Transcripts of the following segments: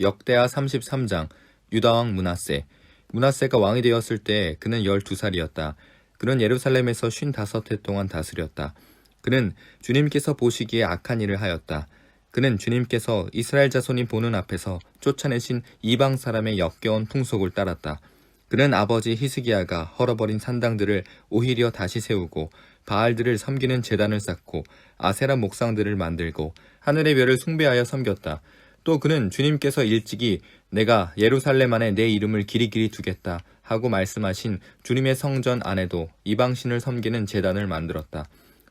역대하 33장. 유다왕 므낫세. 므낫세가 왕이 되었을 때 그는 12살이었다. 그는 예루살렘에서 55해 동안 다스렸다. 그는 주님께서 보시기에 악한 일을 하였다. 그는 주님께서 이스라엘 자손이 보는 앞에서 쫓아내신 이방 사람의 역겨운 풍속을 따랐다. 그는 아버지 히스기야가 헐어버린 산당들을 오히려 다시 세우고 바알들을 섬기는 제단을 쌓고 아세라 목상들을 만들고 하늘의 별을 숭배하여 섬겼다. 또 그는 주님께서 일찍이 내가 예루살렘 안에 내 이름을 길이길이 두겠다 하고 말씀하신 주님의 성전 안에도 이방신을 섬기는 제단을 만들었다.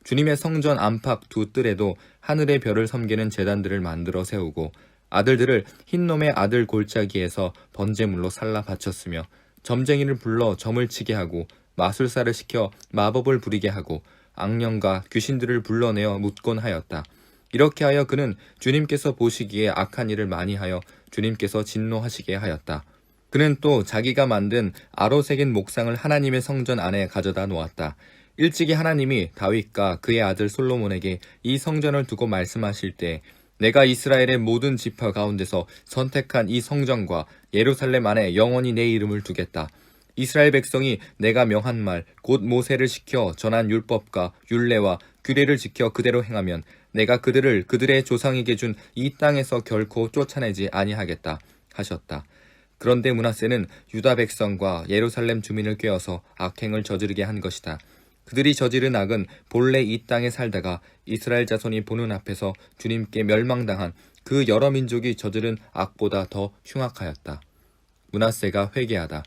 주님의 성전 안팎 두 뜰에도 하늘의 별을 섬기는 제단들을 만들어 세우고 아들들을 흰놈의 아들 골짜기에서 번제물로 살라 바쳤으며 점쟁이를 불러 점을 치게 하고 마술사를 시켜 마법을 부리게 하고 악령과 귀신들을 불러내어 묻곤 하였다. 이렇게 하여 그는 주님께서 보시기에 악한 일을 많이 하여 주님께서 진노하시게 하였다. 그는 또 자기가 만든 아로새긴 목상을 하나님의 성전 안에 가져다 놓았다. 일찍이 하나님이 다윗과 그의 아들 솔로몬에게 이 성전을 두고 말씀하실 때 내가 이스라엘의 모든 지파 가운데서 선택한 이 성전과 예루살렘 안에 영원히 내 이름을 두겠다. 이스라엘 백성이 내가 명한 말 곧 모세를 시켜 전한 율법과 율례와 규례를 지켜 그대로 행하면 내가 그들을 그들의 조상에게 준 이 땅에서 결코 쫓아내지 아니하겠다 하셨다. 그런데 므낫세는 유다 백성과 예루살렘 주민을 꾀어서 악행을 저지르게 한 것이다. 그들이 저지른 악은 본래 이 땅에 살다가 이스라엘 자손이 보는 앞에서 주님께 멸망당한 그 여러 민족이 저지른 악보다 더 흉악하였다. 므낫세가 회개하다.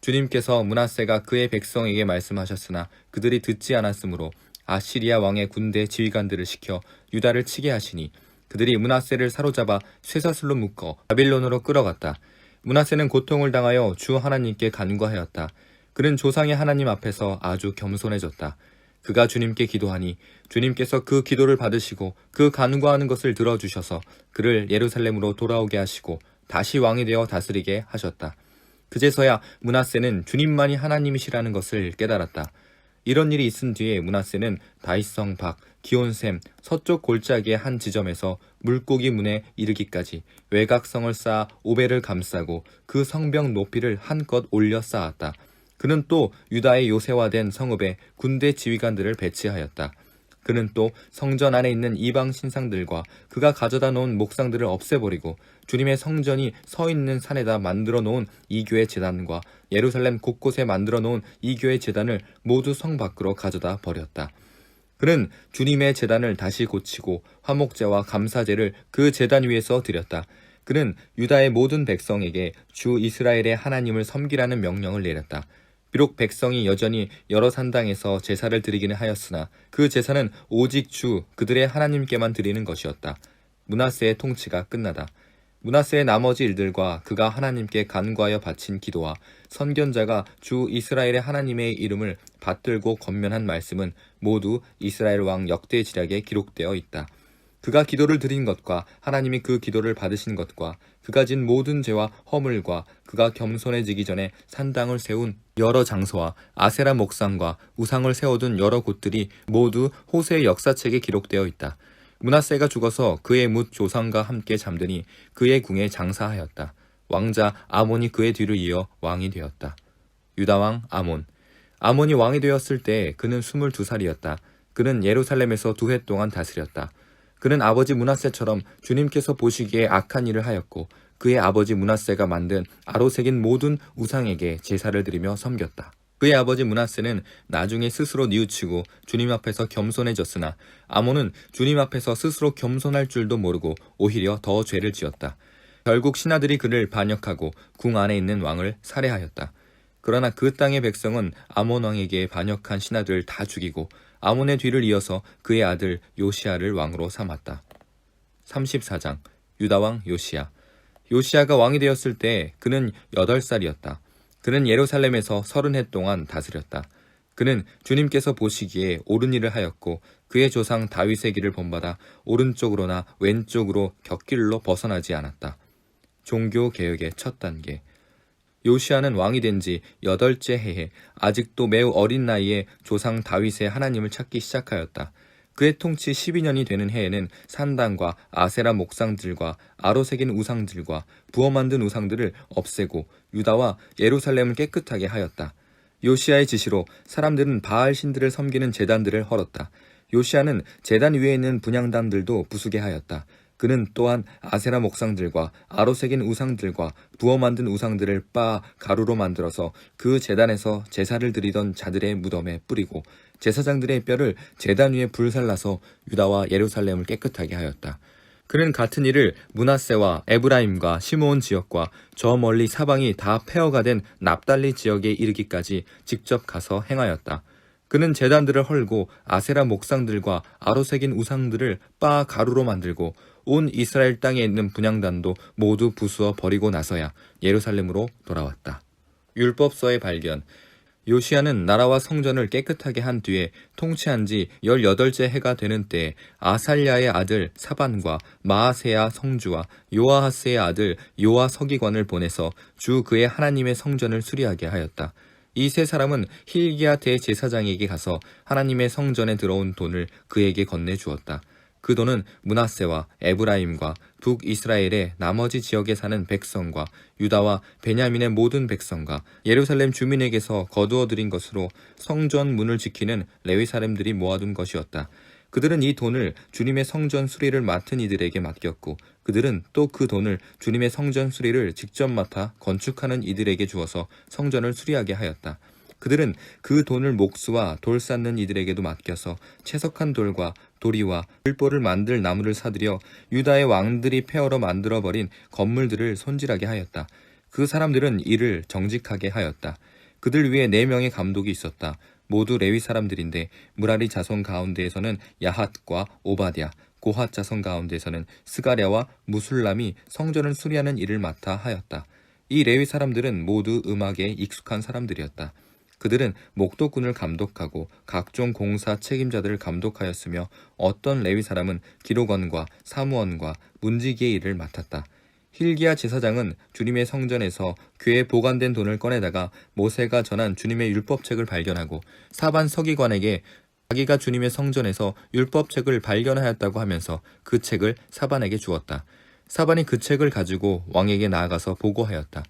주님께서 므낫세가 그의 백성에게 말씀하셨으나 그들이 듣지 않았으므로 아시리아 왕의 군대 지휘관들을 시켜 유다를 치게 하시니 그들이 므낫세를 사로잡아 쇠사슬로 묶어 바빌론으로 끌어갔다. 므낫세는 고통을 당하여 주 하나님께 간구하였다. 그는 조상의 하나님 앞에서 아주 겸손해졌다. 그가 주님께 기도하니 주님께서 그 기도를 받으시고 그 간구하는 것을 들어주셔서 그를 예루살렘으로 돌아오게 하시고 다시 왕이 되어 다스리게 하셨다. 그제서야 므낫세는 주님만이 하나님이시라는 것을 깨달았다. 이런 일이 있은 뒤에 므낫세는 다윗성 밖 기온샘 서쪽 골짜기의 한 지점에서 물고기 문에 이르기까지 외곽성을 쌓아 오벨을 감싸고 그 성벽 높이를 한껏 올려 쌓았다. 그는 또 유다의 요새화된 성읍에 군대 지휘관들을 배치하였다. 그는 또 성전 안에 있는 이방 신상들과 그가 가져다 놓은 목상들을 없애버리고 주님의 성전이 서 있는 산에다 만들어 놓은 이교회 제단과 예루살렘 곳곳에 만들어 놓은 이교회 제단을 모두 성 밖으로 가져다 버렸다. 그는 주님의 제단을 다시 고치고 화목제와 감사제를 그 제단 위에서 드렸다. 그는 유다의 모든 백성에게 주 이스라엘의 하나님을 섬기라는 명령을 내렸다. 비록 백성이 여전히 여러 산당에서 제사를 드리기는 하였으나 그 제사는 오직 주 그들의 하나님께만 드리는 것이었다. 므낫세의 통치가 끝나다. 므낫세의 나머지 일들과 그가 하나님께 간구하여 바친 기도와 선견자가 주 이스라엘의 하나님의 이름을 받들고 권면한 말씀은 모두 이스라엘 왕 역대지략에 기록되어 있다. 그가 기도를 드린 것과 하나님이 그 기도를 받으신 것과 그가 진 모든 죄와 허물과 그가 겸손해지기 전에 산당을 세운 여러 장소와 아세라 목상과 우상을 세워둔 여러 곳들이 모두 호세의 역사책에 기록되어 있다. 므낫세가 죽어서 그의 뭇 조상과 함께 잠드니 그의 궁에 장사하였다. 왕자 아몬이 그의 뒤를 이어 왕이 되었다. 유다왕 아몬. 아몬이 왕이 되었을 때 그는 22살이었다. 그는 예루살렘에서 2해 동안 다스렸다. 그는 아버지 므낫세처럼 주님께서 보시기에 악한 일을 하였고 그의 아버지 므낫세가 만든 아로새긴 모든 우상에게 제사를 드리며 섬겼다. 그의 아버지 므낫세는 나중에 스스로 뉘우치고 주님 앞에서 겸손해졌으나 아몬은 주님 앞에서 스스로 겸손할 줄도 모르고 오히려 더 죄를 지었다. 결국 신하들이 그를 반역하고 궁 안에 있는 왕을 살해하였다. 그러나 그 땅의 백성은 아몬 왕에게 반역한 신하들을 다 죽이고 아몬의 뒤를 이어서 그의 아들 요시야를 왕으로 삼았다. 34장. 유다왕 요시야. 요시야가 왕이 되었을 때 그는 8살이었다. 그는 예루살렘에서 30해 동안 다스렸다. 그는 주님께서 보시기에 옳은 일을 하였고 그의 조상 다윗의 길을 본받아 오른쪽으로나 왼쪽으로 곁길로 벗어나지 않았다. 종교 개혁의 첫 단계. 요시야는 왕이 된 지 8째 해에 아직도 매우 어린 나이에 조상 다윗의 하나님을 찾기 시작하였다. 그의 통치 12년이 되는 해에는 산당과 아세라 목상들과 아로 새긴 우상들과 부어 만든 우상들을 없애고 유다와 예루살렘을 깨끗하게 하였다. 요시야의 지시로 사람들은 바알 신들을 섬기는 제단들을 헐었다. 요시야는 제단 위에 있는 분향단들도 부수게 하였다. 그는 또한 아세라 목상들과 아로 새긴 우상들과 부어 만든 우상들을 빻아 가루로 만들어서 그 제단에서 제사를 드리던 자들의 무덤에 뿌리고 제사장들의 뼈를 제단 위에 불살라서 유다와 예루살렘을 깨끗하게 하였다. 그는 같은 일을 므낫세와 에브라임과 시므온 지역과 저 멀리 사방이 다 폐허가 된 납달리 지역에 이르기까지 직접 가서 행하였다. 그는 제단들을 헐고 아세라 목상들과 아로 새긴 우상들을 빻아 가루로 만들고 온 이스라엘 땅에 있는 분향단도 모두 부수어 버리고 나서야 예루살렘으로 돌아왔다. 율법서의 발견. 요시야는 나라와 성전을 깨끗하게 한 뒤에 통치한 지 18째 해가 되는 때에 아살랴의 아들 사반과 마아세야 성주와 요아하스의 아들 요아 서기관을 보내서 주 그의 하나님의 성전을 수리하게 하였다. 이 세 사람은 힐기야 대제사장에게 가서 하나님의 성전에 들어온 돈을 그에게 건네주었다. 그 돈은 므낫세와 에브라임과 북이스라엘의 나머지 지역에 사는 백성과 유다와 베냐민의 모든 백성과 예루살렘 주민에게서 거두어 들인 것으로 성전 문을 지키는 레위 사람들이 모아둔 것이었다. 그들은 이 돈을 주님의 성전 수리를 맡은 이들에게 맡겼고 그들은 또 그 돈을 주님의 성전 수리를 직접 맡아 건축하는 이들에게 주어서 성전을 수리하게 하였다. 그들은 그 돈을 목수와 돌 쌓는 이들에게도 맡겨서 채석한 돌과 도리와 들보를 만들 나무를 사들여 유다의 왕들이 폐허로 만들어버린 건물들을 손질하게 하였다. 그 사람들은 이를 정직하게 하였다. 그들 위에 4명의 감독이 있었다. 모두 레위 사람들인데 무라리 자손 가운데에서는 야핫과 오바댜, 고핫 자손 가운데에서는 스가랴와 무술람이 성전을 수리하는 일을 맡아 하였다. 이 레위 사람들은 모두 음악에 익숙한 사람들이었다. 그들은 목도꾼을 감독하고 각종 공사 책임자들을 감독하였으며 어떤 레위 사람은 기록원과 사무원과 문지기의 일을 맡았다. 힐기야 제사장은 주님의 성전에서 궤에 보관된 돈을 꺼내다가 모세가 전한 주님의 율법책을 발견하고 사반 서기관에게 자기가 주님의 성전에서 율법책을 발견하였다고 하면서 그 책을 사반에게 주었다. 사반이 그 책을 가지고 왕에게 나아가서 보고하였다.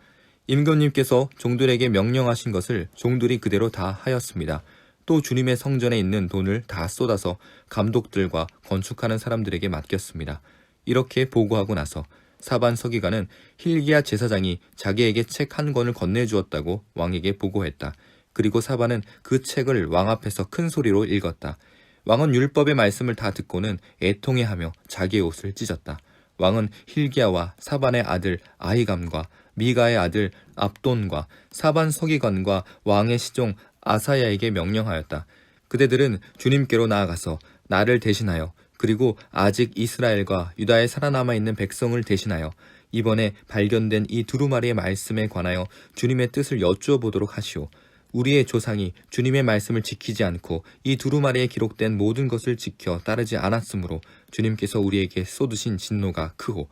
임금님께서 종들에게 명령하신 것을 종들이 그대로 다 하였습니다. 또 주님의 성전에 있는 돈을 다 쏟아서 감독들과 건축하는 사람들에게 맡겼습니다. 이렇게 보고하고 나서 사반 서기관은 힐기야 제사장이 자기에게 책 한 권을 건네주었다고 왕에게 보고했다. 그리고 사반은 그 책을 왕 앞에서 큰 소리로 읽었다. 왕은 율법의 말씀을 다 듣고는 애통해하며 자기의 옷을 찢었다. 왕은 힐기야와 사반의 아들 아히감과 미가의 아들 압돈과 사반 서기관과 왕의 시종 아사야에게 명령하였다. 그대들은 주님께로 나아가서 나를 대신하여 그리고 아직 이스라엘과 유다에 살아남아 있는 백성을 대신하여 이번에 발견된 이 두루마리의 말씀에 관하여 주님의 뜻을 여쭈어 보도록 하시오. 우리의 조상이 주님의 말씀을 지키지 않고 이 두루마리에 기록된 모든 것을 지켜 따르지 않았으므로 주님께서 우리에게 쏟으신 진노가 크고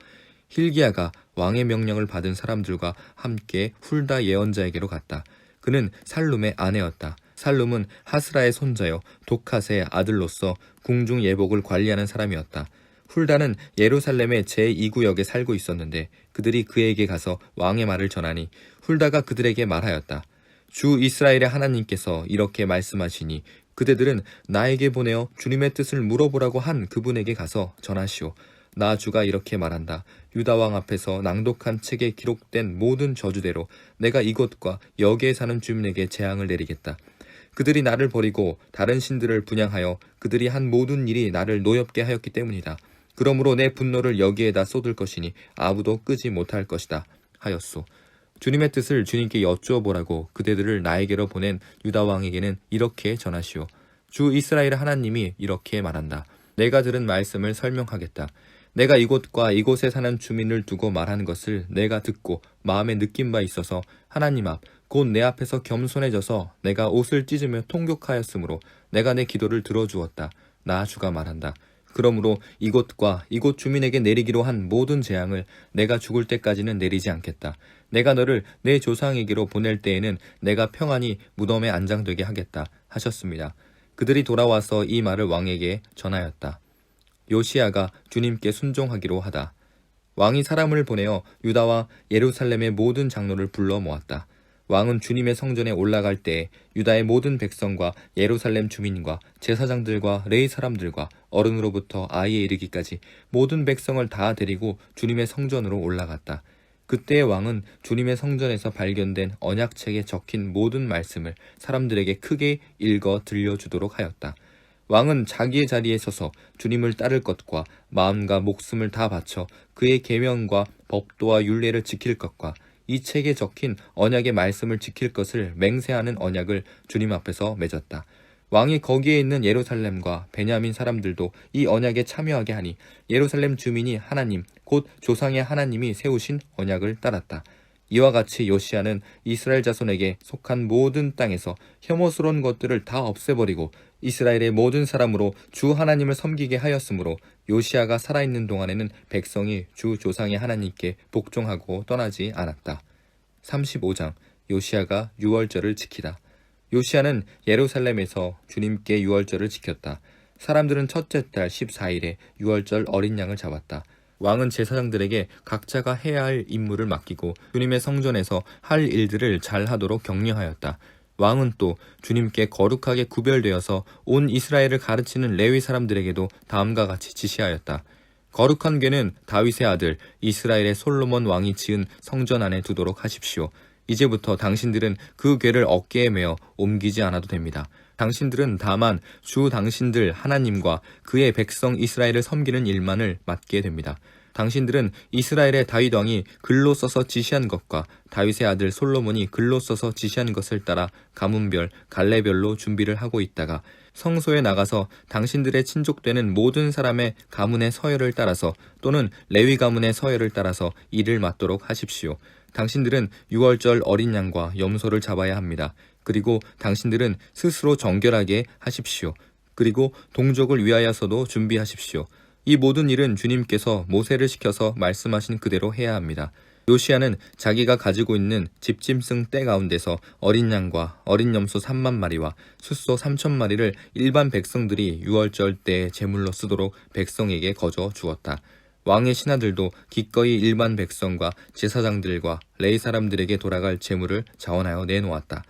힐기야가 왕의 명령을 받은 사람들과 함께 훌다 예언자에게로 갔다. 그는 살룸의 아내였다. 살룸은 하스라의 손자여 독핫의 아들로서 궁중 예복을 관리하는 사람이었다. 훌다는 예루살렘의 제2구역에 살고 있었는데 그들이 그에게 가서 왕의 말을 전하니 훌다가 그들에게 말하였다. 주 이스라엘의 하나님께서 이렇게 말씀하시니 그대들은 나에게 보내어 주님의 뜻을 물어보라고 한 그분에게 가서 전하시오. 나 주가 이렇게 말한다. 유다 왕 앞에서 낭독한 책에 기록된 모든 저주대로 내가 이곳과 여기에 사는 주민에게 재앙을 내리겠다. 그들이 나를 버리고 다른 신들을 분향하여 그들이 한 모든 일이 나를 노엽게 하였기 때문이다. 그러므로 내 분노를 여기에다 쏟을 것이니 아무도 끄지 못할 것이다 하였소. 주님의 뜻을 주님께 여쭈어 보라고 그대들을 나에게로 보낸 유다 왕에게는 이렇게 전하시오. 주 이스라엘 하나님이 이렇게 말한다. 내가 들은 말씀을 설명하겠다. 내가 이곳과 이곳에 사는 주민을 두고 말하는 것을 내가 듣고 마음에 느낀 바 있어서 하나님 앞 곧 내 앞에서 겸손해져서 내가 옷을 찢으며 통곡하였으므로 내가 내 기도를 들어주었다. 나 주가 말한다. 그러므로 이곳과 이곳 주민에게 내리기로 한 모든 재앙을 내가 죽을 때까지는 내리지 않겠다. 내가 너를 내 조상에게로 보낼 때에는 내가 평안히 무덤에 안장되게 하겠다 하셨습니다. 그들이 돌아와서 이 말을 왕에게 전하였다. 요시야가 주님께 순종하기로 하다. 왕이 사람을 보내어 유다와 예루살렘의 모든 장로를 불러 모았다. 왕은 주님의 성전에 올라갈 때에 유다의 모든 백성과 예루살렘 주민과 제사장들과 레위 사람들과 어른으로부터 아이에 이르기까지 모든 백성을 다 데리고 주님의 성전으로 올라갔다. 그때의 왕은 주님의 성전에서 발견된 언약책에 적힌 모든 말씀을 사람들에게 크게 읽어 들려주도록 하였다. 왕은 자기의 자리에 서서 주님을 따를 것과 마음과 목숨을 다 바쳐 그의 계명과 법도와 율례를 지킬 것과 이 책에 적힌 언약의 말씀을 지킬 것을 맹세하는 언약을 주님 앞에서 맺었다. 왕이 거기에 있는 예루살렘과 베냐민 사람들도 이 언약에 참여하게 하니 예루살렘 주민이 하나님 곧 조상의 하나님이 세우신 언약을 따랐다. 이와 같이 요시야는 이스라엘 자손에게 속한 모든 땅에서 혐오스러운 것들을 다 없애버리고 이스라엘의 모든 사람으로 주 하나님을 섬기게 하였으므로 요시야가 살아있는 동안에는 백성이 주 조상의 하나님께 복종하고 떠나지 않았다. 35장 요시야가 유월절을 지키다. 요시야는 예루살렘에서 주님께 유월절을 지켰다. 사람들은 첫째 달 14일에 유월절 어린 양을 잡았다. 왕은 제사장들에게 각자가 해야 할 임무를 맡기고 주님의 성전에서 할 일들을 잘하도록 격려하였다. 왕은 또 주님께 거룩하게 구별되어서 온 이스라엘을 가르치는 레위 사람들에게도 다음과 같이 지시하였다. 거룩한 궤는 다윗의 아들 이스라엘의 솔로몬 왕이 지은 성전 안에 두도록 하십시오. 이제부터 당신들은 그 궤를 어깨에 메어 옮기지 않아도 됩니다. 당신들은 다만 주 당신들 하나님과 그의 백성 이스라엘을 섬기는 일만을 맡게 됩니다. 당신들은 이스라엘의 다윗 왕이 글로 써서 지시한 것과 다윗의 아들 솔로몬이 글로 써서 지시한 것을 따라 가문별, 갈래별로 준비를 하고 있다가 성소에 나가서 당신들의 친족되는 모든 사람의 가문의 서열을 따라서 또는 레위 가문의 서열을 따라서 일을 맡도록 하십시오. 당신들은 유월절 어린 양과 염소를 잡아야 합니다. 그리고 당신들은 스스로 정결하게 하십시오. 그리고 동족을 위하여서도 준비하십시오. 이 모든 일은 주님께서 모세를 시켜서 말씀하신 그대로 해야 합니다. 요시야는 자기가 가지고 있는 집짐승 떼 가운데서 어린 양과 어린 염소 3만 마리와 숫소 3천 마리를 일반 백성들이 유월절 때 제물로 쓰도록 백성에게 거저 주었다. 왕의 신하들도 기꺼이 일반 백성과 제사장들과 레위 사람들에게 돌아갈 제물을 자원하여 내놓았다.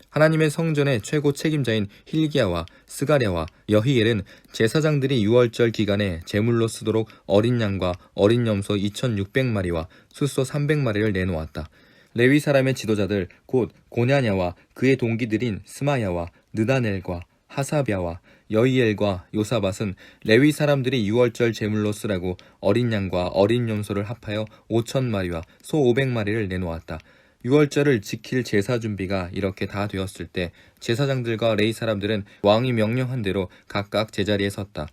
하나님의 성전의 최고 책임자인 힐기야와 스가랴와 여히엘은 제사장들이 유월절 기간에 제물로 쓰도록 어린 양과 어린 염소 2,600마리와 숫소 300마리를 내놓았다. 레위 사람의 지도자들 곧 고냐냐와 그의 동기들인 스마야와 느다넬과 하사랴와 여히엘과 요사밧은 레위 사람들이 유월절 제물로 쓰라고 어린 양과 어린 염소를 합하여 5,000마리와 소 500마리를 내놓았다. 유월절을 지킬 제사 준비가 이렇게 다 되었을 때 제사장들과 레위 사람들은 왕이 명령한 대로 각각 제자리에 섰다.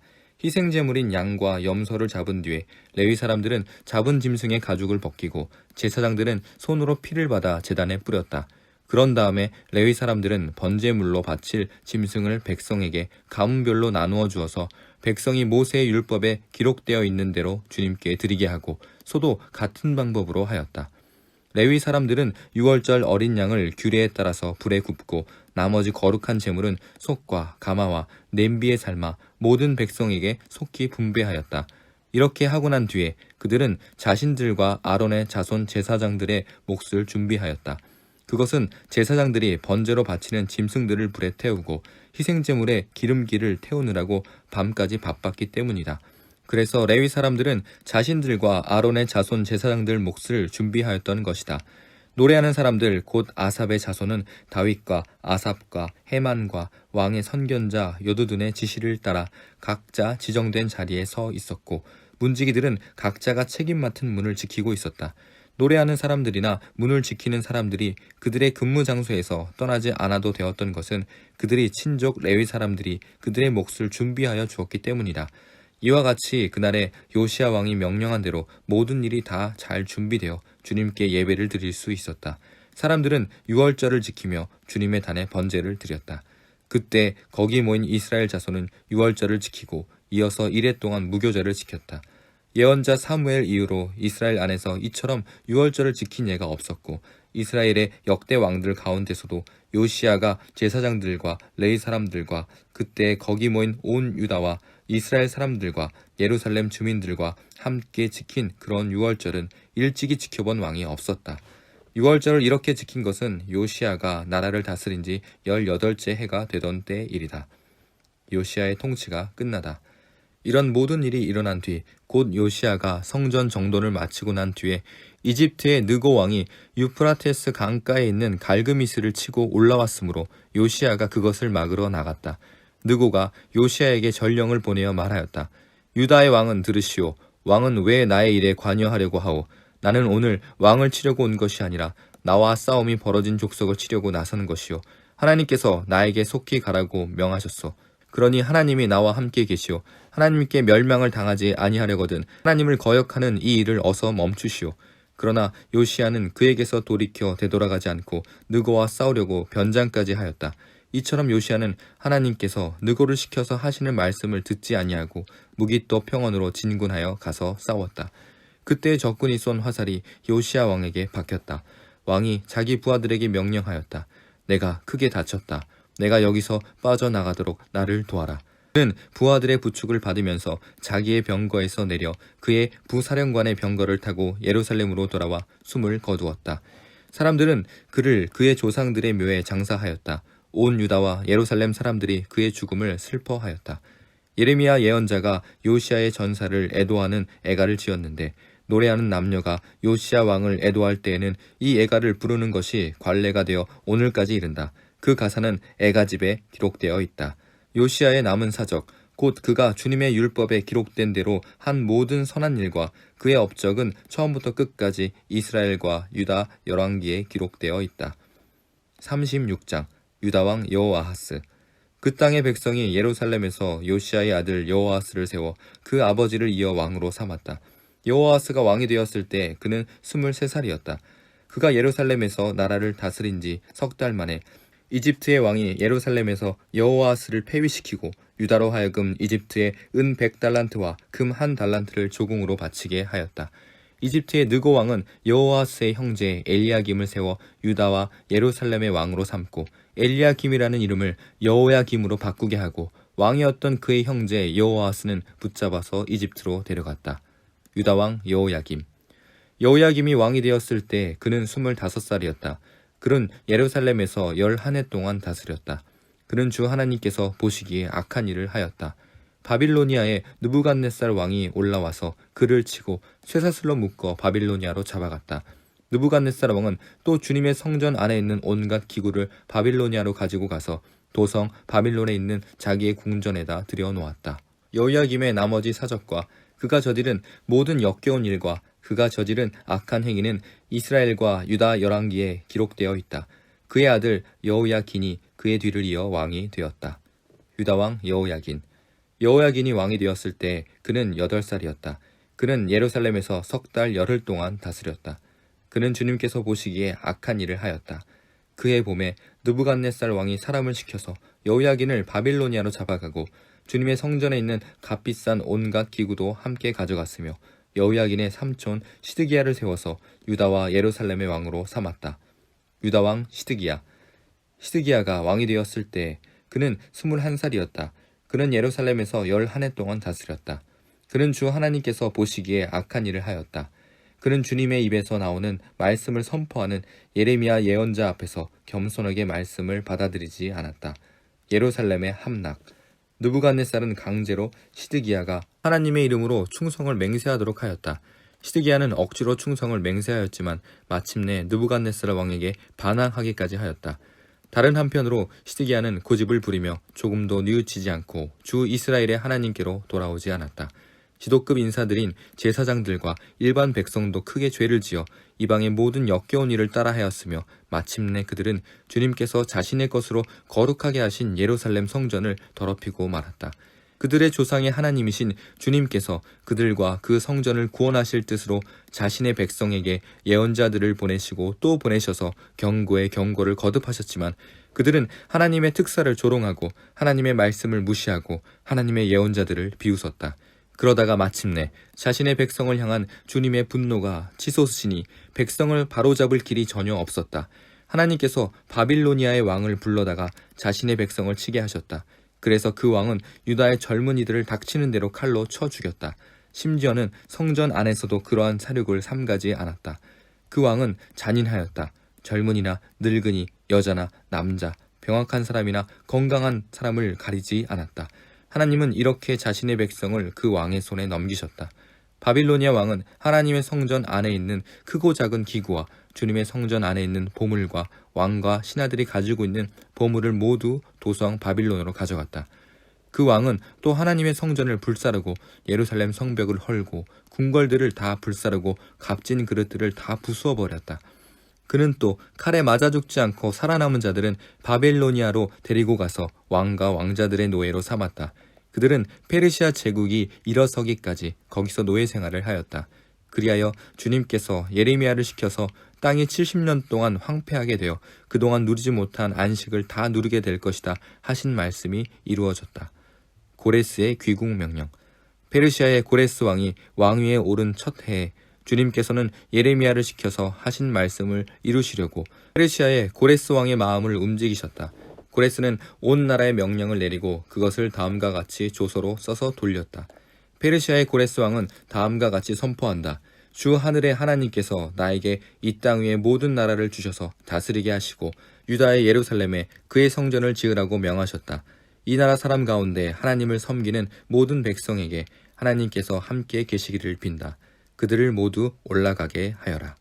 희생제물인 양과 염소를 잡은 뒤에 레위 사람들은 잡은 짐승의 가죽을 벗기고 제사장들은 손으로 피를 받아 제단에 뿌렸다. 그런 다음에 레위 사람들은 번제물로 바칠 짐승을 백성에게 가문별로 나누어 주어서 백성이 모세의 율법에 기록되어 있는 대로 주님께 드리게 하고 소도 같은 방법으로 하였다. 레위 사람들은 유월절 어린 양을 규례에 따라서 불에 굽고 나머지 거룩한 제물은 속과 가마와 냄비에 삶아 모든 백성에게 속히 분배하였다. 이렇게 하고 난 뒤에 그들은 자신들과 아론의 자손 제사장들의 몫을 준비하였다. 그것은 제사장들이 번제로 바치는 짐승들을 불에 태우고 희생제물에 기름기를 태우느라고 밤까지 바빴기 때문이다. 그래서 레위 사람들은 자신들과 아론의 자손 제사장들 몫을 준비하였던 것이다. 노래하는 사람들 곧 아삽의 자손은 다윗과 아삽과 헤만과 왕의 선견자 여두둔의 지시를 따라 각자 지정된 자리에 서 있었고 문지기들은 각자가 책임 맡은 문을 지키고 있었다. 노래하는 사람들이나 문을 지키는 사람들이 그들의 근무 장소에서 떠나지 않아도 되었던 것은 그들이 친족 레위 사람들이 그들의 몫을 준비하여 주었기 때문이다. 이와 같이 그날에 요시야 왕이 명령한 대로 모든 일이 다 잘 준비되어 주님께 예배를 드릴 수 있었다. 사람들은 유월절을 지키며 주님의 단에 번제를 드렸다. 그때 거기 모인 이스라엘 자손은 유월절을 지키고 이어서 이레 동안 무교절을 지켰다. 예언자 사무엘 이후로 이스라엘 안에서 이처럼 유월절을 지킨 예가 없었고 이스라엘의 역대 왕들 가운데서도 요시야가 제사장들과 레위 사람들과 그 그때 거기 모인 온 유다와 이스라엘 사람들과 예루살렘 주민들과 함께 지킨 그런 유월절은 일찍이 지켜본 왕이 없었다. 유월절을 이렇게 지킨 것은 요시야가 나라를 다스린 지 18째 해가 되던 때 일이다. 요시야의 통치가 끝나다. 이런 모든 일이 일어난 뒤 곧 요시야가 성전 정돈을 마치고 난 뒤에 이집트의 느고 왕이 유프라테스 강가에 있는 갈그미스를 치고 올라왔으므로 요시야가 그것을 막으러 나갔다. 느고가 요시야에게 전령을 보내어 말하였다. 유다의 왕은 들으시오. 왕은 왜 나의 일에 관여하려고 하오. 나는 오늘 왕을 치려고 온 것이 아니라 나와 싸움이 벌어진 족속을 치려고 나서는 것이오. 하나님께서 나에게 속히 가라고 명하셨소. 그러니 하나님이 나와 함께 계시오. 하나님께 멸망을 당하지 아니하려거든 하나님을 거역하는 이 일을 어서 멈추시오. 그러나 요시야는 그에게서 돌이켜 되돌아가지 않고 느고와 싸우려고 변장까지 하였다. 이처럼 요시야는 하나님께서 느고를 시켜서 하시는 말씀을 듣지 아니하고 무기또 평원으로 진군하여 가서 싸웠다. 그때 적군이 쏜 화살이 요시야 왕에게 박혔다. 왕이 자기 부하들에게 명령하였다. 내가 크게 다쳤다. 내가 여기서 빠져나가도록 나를 도와라. 그는 부하들의 부축을 받으면서 자기의 병거에서 내려 그의 부사령관의 병거를 타고 예루살렘으로 돌아와 숨을 거두었다. 사람들은 그를 그의 조상들의 묘에 장사하였다. 온 유다와 예루살렘 사람들이 그의 죽음을 슬퍼하였다. 예레미야 예언자가 요시야의 전사를 애도하는 애가를 지었는데 노래하는 남녀가 요시야 왕을 애도할 때에는 이 애가를 부르는 것이 관례가 되어 오늘까지 이른다. 그 가사는 애가집에 기록되어 있다. 요시야의 남은 사적, 곧 그가 주님의 율법에 기록된 대로 한 모든 선한 일과 그의 업적은 처음부터 끝까지 이스라엘과 유다 열왕기에 기록되어 있다. 36장 유다왕 여호아하스. 그 땅의 백성이 예루살렘에서 요시야의 아들 여호아하스를 세워 그 아버지를 이어 왕으로 삼았다. 여호아하스가 왕이 되었을 때 그는 23살이었다. 그가 예루살렘에서 나라를 다스린 지 석 달 만에 이집트의 왕이 예루살렘에서 여호아하스를 폐위시키고 유다로 하여금 이집트의 은 100달란트와 금 1달란트를 조공으로 바치게 하였다. 이집트의 느고 왕은 여호아하스의 형제 엘리야김을 세워 유다와 예루살렘의 왕으로 삼고 엘리야김이라는 이름을 여호야김으로 바꾸게 하고 왕이었던 그의 형제 여호아하스는 붙잡아서 이집트로 데려갔다. 유다 왕 여호야김. 여호야김이 왕이 되었을 때 그는 25살이었다. 그는 예루살렘에서 11해 동안 다스렸다. 그는 주 하나님께서 보시기에 악한 일을 하였다. 바빌로니아에 느부갓네살 왕이 올라와서 그를 치고 쇠사슬로 묶어 바빌로니아로 잡아갔다. 느부갓네살 왕은 또 주님의 성전 안에 있는 온갖 기구를 바빌로니아로 가지고 가서 도성 바빌론에 있는 자기의 궁전에다 들여놓았다. 여호야김의 나머지 사적과 그가 저지른 모든 역겨운 일과 그가 저지른 악한 행위는 이스라엘과 유다 열왕기에 기록되어 있다. 그의 아들 여호야긴이 그의 뒤를 이어 왕이 되었다. 유다 왕 여호야긴. 여호야긴이 왕이 되었을 때 그는 8살이었다. 그는 예루살렘에서 석 달 열흘 동안 다스렸다. 그는 주님께서 보시기에 악한 일을 하였다. 그해 봄에 느부갓네살 왕이 사람을 시켜서 여호야긴을 바빌로니아로 잡아가고 주님의 성전에 있는 값비싼 온갖 기구도 함께 가져갔으며 여호야긴의 삼촌 시드기야를 세워서 유다와 예루살렘의 왕으로 삼았다. 유다 왕 시드기야. 시드기야가 왕이 되었을 때 그는 21살이었다. 그는 예루살렘에서 11해 동안 다스렸다. 그는 주 하나님께서 보시기에 악한 일을 하였다. 그는 주님의 입에서 나오는 말씀을 선포하는 예레미야 예언자 앞에서 겸손하게 말씀을 받아들이지 않았다. 예루살렘의 함락. 느부갓네살은 강제로 시드기야가 하나님의 이름으로 충성을 맹세하도록 하였다. 시드기야는 억지로 충성을 맹세하였지만 마침내 느부갓네살 왕에게 반항하기까지 하였다. 다른 한편으로 시드기야는 고집을 부리며 조금도 뉘우치지 않고 주 이스라엘의 하나님께로 돌아오지 않았다. 지도급 인사들인 제사장들과 일반 백성도 크게 죄를 지어 이방의 모든 역겨운 일을 따라하였으며 마침내 그들은 주님께서 자신의 것으로 거룩하게 하신 예루살렘 성전을 더럽히고 말았다. 그들의 조상의 하나님이신 주님께서 그들과 그 성전을 구원하실 뜻으로 자신의 백성에게 예언자들을 보내시고 또 보내셔서 경고에 경고를 거듭하셨지만 그들은 하나님의 특사를 조롱하고 하나님의 말씀을 무시하고 하나님의 예언자들을 비웃었다. 그러다가 마침내 자신의 백성을 향한 주님의 분노가 치솟으시니 백성을 바로잡을 길이 전혀 없었다. 하나님께서 바빌로니아의 왕을 불러다가 자신의 백성을 치게 하셨다. 그래서 그 왕은 유다의 젊은이들을 닥치는 대로 칼로 쳐 죽였다. 심지어는 성전 안에서도 그러한 사륙을 삼가지 않았다. 그 왕은 잔인하였다. 젊은이나 늙은이, 여자나 남자, 병약한 사람이나 건강한 사람을 가리지 않았다. 하나님은 이렇게 자신의 백성을 그 왕의 손에 넘기셨다. 바빌로니아 왕은 하나님의 성전 안에 있는 크고 작은 기구와 주님의 성전 안에 있는 보물과 왕과 신하들이 가지고 있는 보물을 모두 도성 바빌론으로 가져갔다. 그 왕은 또 하나님의 성전을 불사르고 예루살렘 성벽을 헐고 궁궐들을 다 불사르고 값진 그릇들을 다 부수어 버렸다. 그는 또 칼에 맞아 죽지 않고 살아남은 자들은 바벨로니아로 데리고 가서 왕과 왕자들의 노예로 삼았다. 그들은 페르시아 제국이 일어서기까지 거기서 노예 생활을 하였다. 그리하여 주님께서 예레미야를 시켜서 땅이 70년 동안 황폐하게 되어 그동안 누리지 못한 안식을 다 누리게 될 것이다 하신 말씀이 이루어졌다. 고레스의 귀국 명령. 페르시아의 고레스 왕이 왕위에 오른 첫 해에 주님께서는 예레미야를 시켜서 하신 말씀을 이루시려고 페르시아의 고레스 왕의 마음을 움직이셨다. 고레스는 온 나라에 명령을 내리고 그것을 다음과 같이 조서로 써서 돌렸다. 페르시아의 고레스 왕은 다음과 같이 선포한다. 주 하늘의 하나님께서 나에게 이 땅 위의 모든 나라를 주셔서 다스리게 하시고 유다의 예루살렘에 그의 성전을 지으라고 명하셨다. 이 나라 사람 가운데 하나님을 섬기는 모든 백성에게 하나님께서 함께 계시기를 빈다. 그들을 모두 올라가게 하여라.